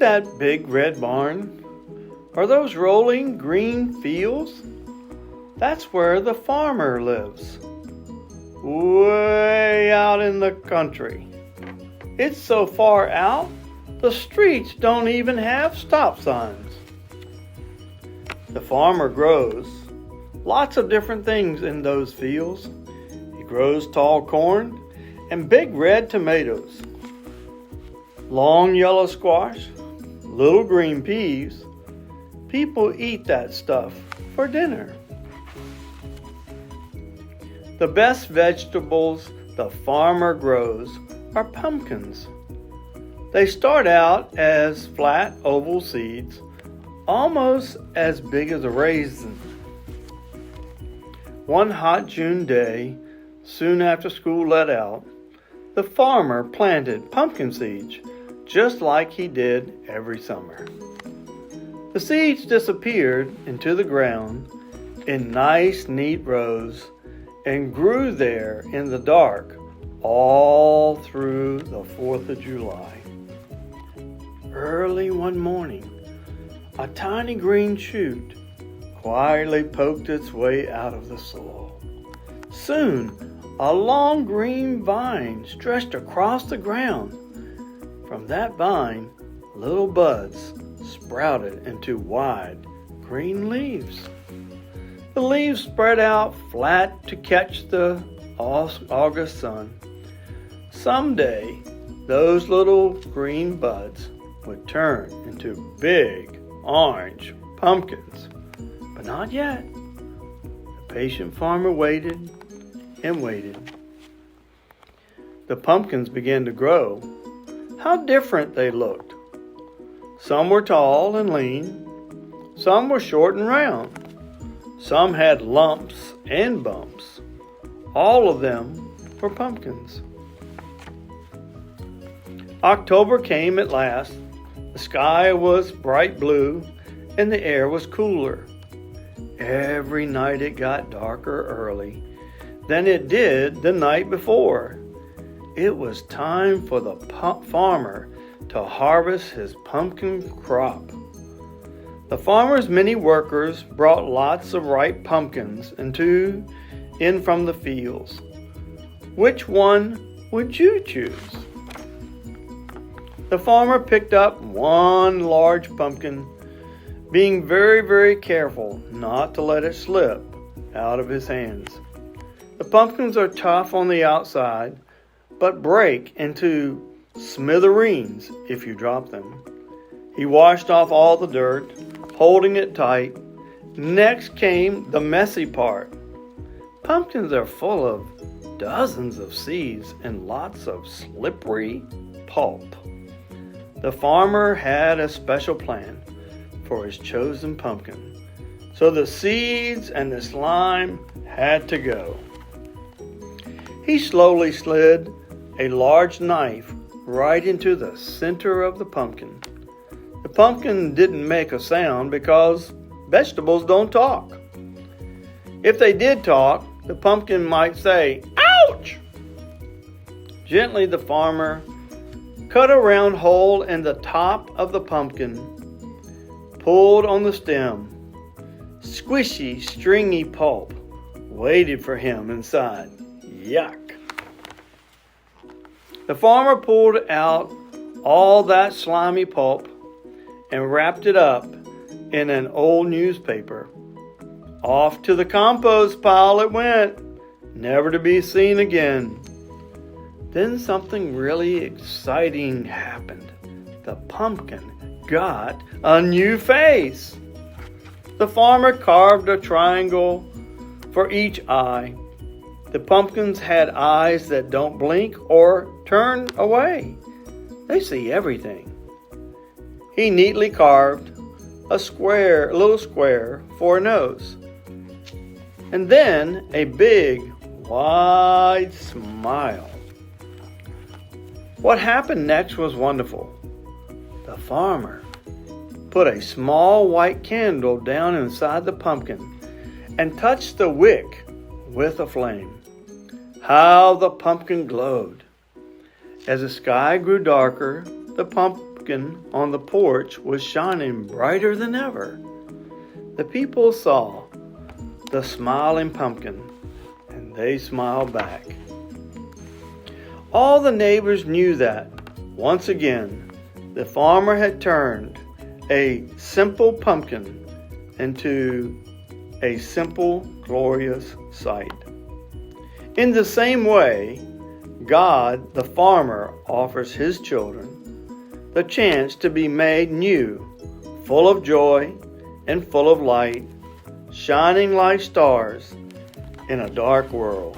that big red barn? Or those rolling green fields? That's where the farmer lives. Way out in the country. It's so far out, the streets don't even have stop signs. The farmer grows lots of different things in those fields. He grows tall corn and big red tomatoes, long yellow squash, little green peas. People eat that stuff for dinner. The best vegetables the farmer grows are pumpkins. They start out as flat oval seeds, almost as big as a raisin. One hot June day, soon after school let out, the farmer planted pumpkin seeds just like he did every summer. The seeds disappeared into the ground in nice, neat rows and grew there in the dark all through the 4th of July. Early one morning, a tiny green shoot quietly poked its way out of the soil. Soon, a long green vine stretched across the ground. From that vine, little buds sprouted into wide green leaves. The leaves spread out flat to catch the August sun. Someday, those little green buds would turn into big orange pumpkins. But not yet. The patient farmer waited and waited. The pumpkins began to grow. How different they looked. Some were tall and lean. Some were short and round. Some had lumps and bumps. All of them were pumpkins. October came at last. The sky was bright blue and the air was cooler. Every night it got darker early than it did the night before. It was time for the farmer to harvest his pumpkin crop. The farmer's many workers brought lots of ripe pumpkins in from the fields. Which one would you choose? The farmer picked up one large pumpkin, being very, very careful not to let it slip out of his hands. The pumpkins are tough on the outside, but break into smithereens if you drop them. He washed off all the dirt, holding it tight. Next came the messy part. Pumpkins are full of dozens of seeds and lots of slippery pulp. The farmer had a special plan for his chosen pumpkin, so the seeds and the slime had to go. He slowly slid a large knife right into the center of the pumpkin. The pumpkin didn't make a sound because vegetables don't talk. If they did talk, the pumpkin might say, "Ouch!" Gently, the farmer cut a round hole in the top of the pumpkin, pulled on the stem. Squishy, stringy pulp waited for him inside. Yuck! The farmer pulled out all that slimy pulp and wrapped it up in an old newspaper. Off to the compost pile it went, never to be seen again. Then something really exciting happened. The pumpkin got a new face. The farmer carved a triangle for each eye. The pumpkins had eyes that don't blink or turn away. They see everything. He neatly carved a little square for a nose. And then a big, wide smile. What happened next was wonderful. The farmer put a small white candle down inside the pumpkin and touched the wick with a flame. How the pumpkin glowed. As the sky grew darker, the pumpkin pumpkin on the porch was shining brighter than ever. The people saw the smiling pumpkin, and they smiled back. All the neighbors knew that, once again, the farmer had turned a simple pumpkin into a simple, glorious sight. In the same way, God, the farmer, offers his children the chance to be made new, full of joy and full of light, shining like stars in a dark world.